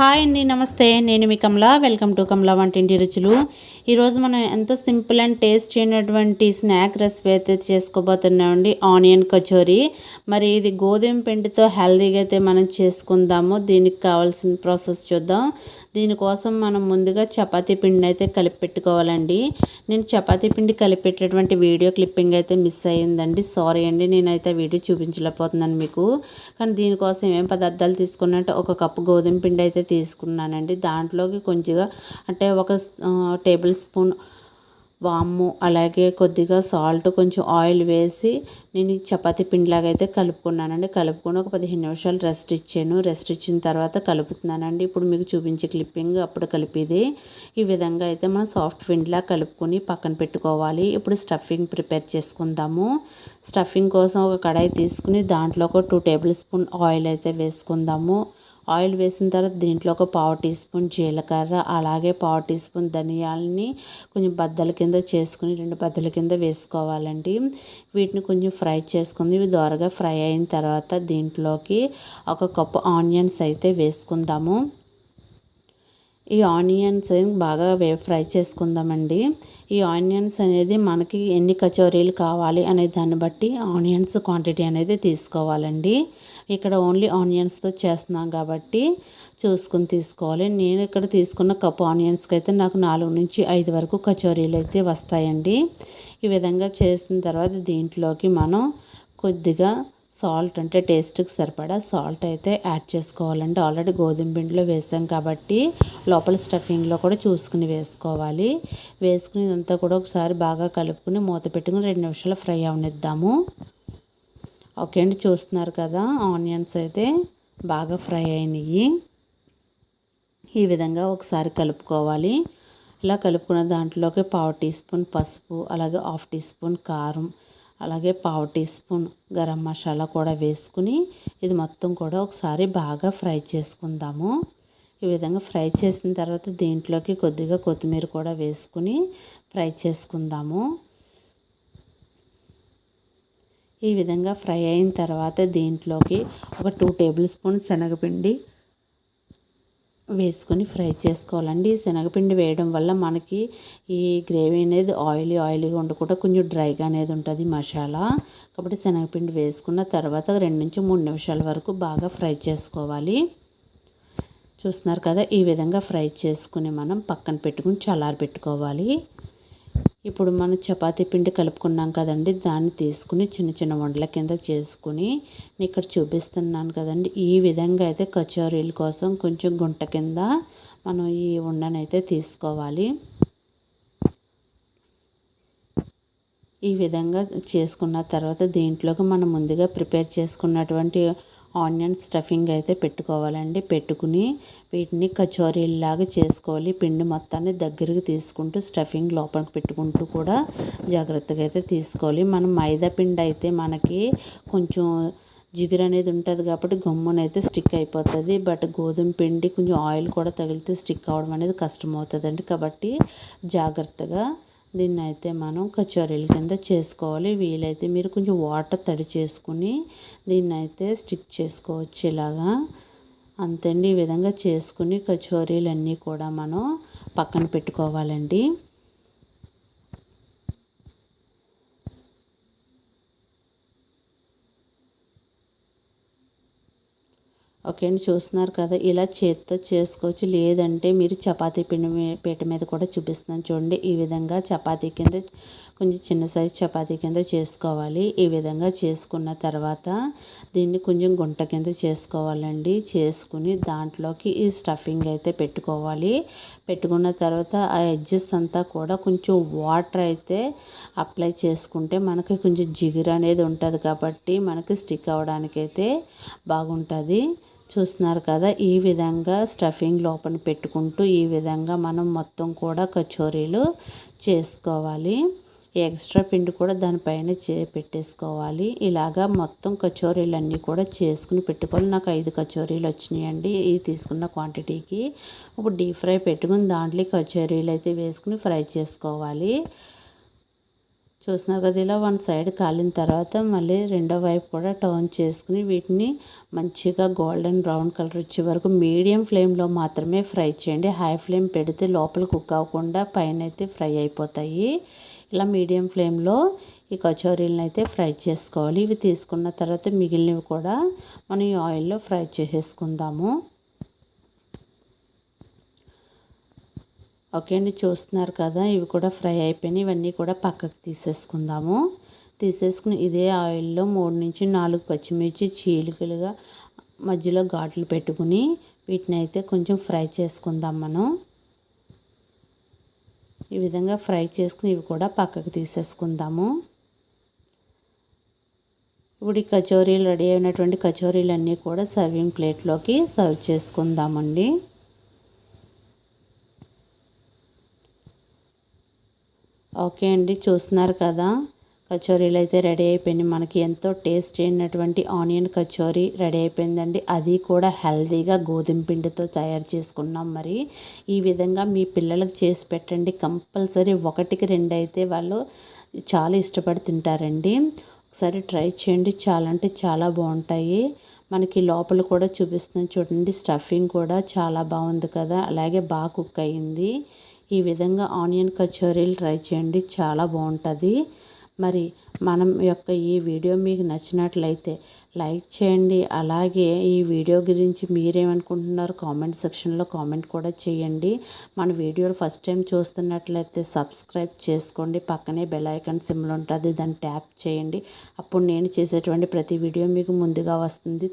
Hi అండి, నమస్తే. నేను మీ కమలా. వెల్కమ్ టు కమలా వంటింటి రుచులు. ఈరోజు మనం ఎంతో సింపుల్ అండ్ టేస్ట్ అయినటువంటి స్నాక్ రెసిపీ అయితే చేసుకోబోతున్నామండి, ఆనియన్ కచోరీ. మరి ఇది గోధుమ పిండితో హెల్తీగా అయితే మనం చేసుకుందాము. దీనికి కావాల్సిన ప్రాసెస్ చూద్దాం. దీనికోసం మనం ముందుగా చపాతీ పిండిని అయితే కలిపి పెట్టుకోవాలండి. నేను చపాతీ పిండి కలిపెట్టేటువంటి వీడియో క్లిప్పింగ్ అయితే మిస్ అయ్యిందండి, సారీ అండి. నేనైతే వీడియో చూపించలేకపోతున్నాను మీకు. కానీ దీనికోసం ఏం పదార్థాలు తీసుకున్నట్టు ఒక కప్పు గోధుమ పిండి అయితే తీసుకున్నానండి. దాంట్లోకి కొంచెంగా అంటే ఒక టేబుల్ స్పూన్ వాము, అలాగే కొద్దిగా సాల్ట్, కొంచెం ఆయిల్ వేసి నేను ఈ చపాతీ పిండిలాగా అయితే కలుపుకున్నానండి. కలుపుకొని ఒక 15 నిమిషాలు రెస్ట్ ఇచ్చాను. రెస్ట్ ఇచ్చిన తర్వాత కలుపుతున్నానండి. ఇప్పుడు మీకు చూపించే క్లిప్పింగ్ అప్పుడు కలిపేది. ఈ విధంగా అయితే మనం సాఫ్ట్ పిండిలా కలుపుకొని పక్కన పెట్టుకోవాలి. ఇప్పుడు స్టఫింగ్ ప్రిపేర్ చేసుకుందాము. స్టఫింగ్ కోసం ఒక కడాయి తీసుకుని దాంట్లో ఒక 2 టేబుల్ స్పూన్ ఆయిల్ అయితే వేసుకుందాము. ఆయిల్ వేసిన తర్వాత దీంట్లో ఒక 1/2 టీ స్పూన్ జీలకర్ర, అలాగే 1/2 టీ స్పూన్ ధనియాలని కొంచెం బద్దల కింద చేసుకుని 2 బద్దల కింద వేసుకోవాలండి. వీటిని కొంచెం ఫ్రై చేసుకుంది. ఇవి దోరగా ఫ్రై అయిన తర్వాత దీంట్లోకి ఒక కప్పు ఆనియన్స్ అయితే వేసుకుందాము. ఈ ఆనియన్స్ బాగా ఫ్రై చేసుకుందామండి. ఈ ఆనియన్స్ అనేది మనకి ఎన్ని కచోరీలు కావాలి అనే దాన్ని బట్టి ఆనియన్స్ క్వాంటిటీ అనేది తీసుకోవాలండి. ఇక్కడ ఓన్లీ ఆనియన్స్తో చేస్తున్నాం కాబట్టి చూసుకుని తీసుకోవాలి. నేను ఇక్కడ తీసుకున్న కప్పు ఆనియన్స్కి అయితే నాకు 4 నుంచి 5 వరకు కచోరీలు అయితే వస్తాయండి. ఈ విధంగా చేసిన తర్వాత దీంట్లోకి మనం కొద్దిగా సాల్ట్, అంటే టేస్ట్కి సరిపడా సాల్ట్ అయితే యాడ్ చేసుకోవాలండి. ఆల్రెడీ గోధుమ పిండిలో వేసాం కాబట్టి లోపల స్టఫింగ్లో కూడా చూసుకుని వేసుకోవాలి. వేసుకుని ఇదంతా కూడా ఒకసారి బాగా కలుపుకుని మూత పెట్టుకుని 2 నిమిషాలు ఫ్రై అవనిద్దాము. ఓకే అండి, చూస్తున్నారు కదా, ఆనియన్స్ అయితే బాగా ఫ్రై అయినాయి. ఈ విధంగా ఒకసారి కలుపుకోవాలి. ఇలా కలుపుకున్న దాంట్లోకి 1/2 టీ స్పూన్ పసుపు, అలాగే 1/2 టీ స్పూన్ కారం, అలాగే 1/2 టీ స్పూన్ గరం మసాలా కూడా వేసుకుని ఇది మొత్తం కూడా ఒకసారి బాగా ఫ్రై చేసుకుందాము. ఈ విధంగా ఫ్రై చేసిన తర్వాత దీంట్లోకి కొద్దిగా కొత్తిమీర కూడా వేసుకుని ఫ్రై చేసుకుందాము. ఈ విధంగా ఫ్రై అయిన తర్వాత దీంట్లోకి ఒక 2 టేబుల్ స్పూన్ శనగపిండి వేసుకొని ఫ్రై చేసుకోవాలండి. శనగపిండి వేయడం వల్ల మనకి ఈ గ్రేవీ అనేది ఆయిలీగా ఉండకుండా కొంచెం డ్రైగా అనేది ఉంటుంది మసాలా. కాబట్టి శనగపిండి వేసుకున్న తర్వాత 2 నుంచి 3 నిమిషాల వరకు బాగా ఫ్రై చేసుకోవాలి. చూస్తున్నారు కదా, ఈ విధంగా ఫ్రై చేసుకుని మనం పక్కన పెట్టుకుని చల్లారబెట్టుకోవాలి. ఇప్పుడు మనం చపాతీ పిండి కలుపుకున్నాం కదండి, దాన్ని తీసుకుని చిన్న చిన్న వండల కింద చేసుకుని నేను ఇక్కడ చూపిస్తున్నాను కదండి, ఈ విధంగా అయితే కచోరీల కోసం కొంచెం గుంట కింద మనం ఈ ఉండనైతే తీసుకోవాలి. ఈ విధంగా చేసుకున్న తర్వాత దీంట్లోకి మనం ముందుగా ప్రిపేర్ చేసుకున్నటువంటి ఆనియన్ స్టఫింగ్ అయితే పెట్టుకోవాలండి. పెట్టుకుని వీటిని కచోరీలాగా చేసుకోవాలి. పిండి మొత్తాన్ని దగ్గరికి తీసుకుంటూ స్టఫింగ్ లోపలికి పెట్టుకుంటూ కూడా జాగ్రత్తగా అయితే తీసుకోవాలి. మనం మైదా పిండి అయితే మనకి కొంచెం జిగురు అనేది ఉంటుంది కాబట్టి గమ్మునైతే స్టిక్ అయిపోతుంది. బట్ గోధుమ పిండి కొంచెం ఆయిల్ కూడా తగిలితే స్టిక్ అవ్వడం అనేది కష్టమవుతుందండి. కాబట్టి జాగ్రత్తగా దీన్ని అయితే మనం కచోరీల కింద చేసుకోవాలి. వీలైతే మీరు కొంచెం వాటర్ తడి చేసుకుని దీన్ని అయితే స్టిక్ చేసుకోవచ్చు ఇలాగా. అంతండి, ఈ విధంగా చేసుకుని కచోరీలన్నీ కూడా మనం పక్కన పెట్టుకోవాలండి. ఓకే అండి, చూస్తున్నారు కదా, ఇలా చేతితో చేసుకోవచ్చు. లేదంటే మీరు చపాతీ పీట మీద కూడా చూపిస్తున్నాను చూడండి. ఈ విధంగా చపాతీ కింద కొంచెం చిన్న సైజు చపాతీ కింద చేసుకోవాలి. ఈ విధంగా చేసుకున్న తర్వాత దీన్ని కొంచెం గుంట కింద చేసుకోవాలండి. చేసుకుని దాంట్లోకి ఈ స్టఫింగ్ అయితే పెట్టుకోవాలి. పెట్టుకున్న తర్వాత ఆ ఎడ్జెస్ అంతా కూడా కొంచెం వాటర్ అయితే అప్లై చేసుకుంటే మనకి కొంచెం జిగురు అనేది ఉంటుంది కాబట్టి మనకి స్టిక్ అవ్వడానికైతే బాగుంటుంది. చూస్తున్నారు కదా, ఈ విధంగా స్టఫింగ్ లోపల పెట్టుకుంటూ ఈ విధంగా మనం మొత్తం కూడా కచోరీలు చేసుకోవాలి. ఎక్స్ట్రా పిండి కూడా దానిపైన పెట్టేసుకోవాలి. ఇలాగా మొత్తం కచోరీలన్నీ కూడా చేసుకుని పెట్టుకోవాలి. నాకు 5 కచోరీలు వచ్చినాయండి ఈ తీసుకున్న క్వాంటిటీకి. ఇప్పుడు డీప్ ఫ్రై పెట్టుకుని దాంట్లో కచోరీలు అయితే వేసుకుని ఫ్రై చేసుకోవాలి. చూస్తున్నారు కదా, ఇలా వన్ సైడ్ కాలిన తర్వాత మళ్ళీ రెండో వైపు కూడా టర్న్ చేసుకుని వీటిని మంచిగా గోల్డెన్ బ్రౌన్ కలర్ వచ్చే వరకు మీడియం ఫ్లేమ్లో మాత్రమే ఫ్రై చేయండి. హై ఫ్లేమ్ పెడితే లోపల కుక్ అవ్వకుండా పైన అయితే ఫ్రై అయిపోతాయి. ఇలా మీడియం ఫ్లేమ్లో ఈ కచోరీలను అయితే ఫ్రై చేసుకోవాలి. ఇవి తీసుకున్న తర్వాత మిగిలినవి కూడా మనం ఈ ఆయిల్లో ఫ్రై చేసేసుకుందాము. ఓకే అండి, చూస్తున్నారు కదా, ఇవి కూడా ఫ్రై అయిపోయినాయి. ఇవన్నీ కూడా పక్కకు తీసేసుకుందాము. తీసేసుకుని ఇదే ఆయిల్లో 3 నుంచి 4 పచ్చిమిర్చి చీలికలుగా మధ్యలో ఘాట్లు పెట్టుకుని వీటిని అయితే కొంచెం ఫ్రై చేసుకుందాం మనం. ఈ విధంగా ఫ్రై చేసుకుని ఇవి కూడా పక్కకు తీసేసుకుందాము. ఇప్పుడు ఈ కచోరీలు రెడీ అయినటువంటి కచోరీలన్నీ కూడా సర్వింగ్ ప్లేట్లోకి సర్వ్ చేసుకుందామండి. ఓకే అండి, చూస్తున్నారు కదా, కచోరీలు అయితే రెడీ అయిపోయినాయి. మనకి ఎంతో టేస్ట్ అయినటువంటి ఆనియన్ కచోరీ రెడీ అయిపోయిందండి. అది కూడా హెల్తీగా గోధుమ పిండితో తయారు చేసుకున్నాం. మరి ఈ విధంగా మీ పిల్లలకు చేసి పెట్టండి. కంపల్సరీ 1కి 2 అయితే వాళ్ళు చాలా ఇష్టపడి తింటారండి. ఒకసారి ట్రై చేయండి, చాలా అంటే చాలా బాగుంటాయి. మనకి లోపల కూడా చూపిస్తున్నాను చూడండి, స్టఫింగ్ కూడా చాలా బాగుంది కదా, అలాగే బాగా కుక్ అయ్యింది. ఈ విధంగా ఆనియన్ కచోరీలు ట్రై చేయండి, చాలా బాగుంటుంది. మరి మనం యొక్క ఈ వీడియో మీకు నచ్చినట్లయితే లైక్ చేయండి. అలాగే ఈ వీడియో గురించి మీరేమనుకుంటున్నారో కామెంట్ సెక్షన్లో కామెంట్ కూడా చేయండి. మన వీడియోలు ఫస్ట్ టైం చూస్తున్నట్లయితే సబ్స్క్రైబ్ చేసుకోండి. పక్కనే బెల్ ఐకాన్ సింబల్ ఉంటుంది, దాన్ని ట్యాప్ చేయండి. అప్పుడు నేను చేసేటువంటి ప్రతి వీడియో మీకు ముందుగా వస్తుంది.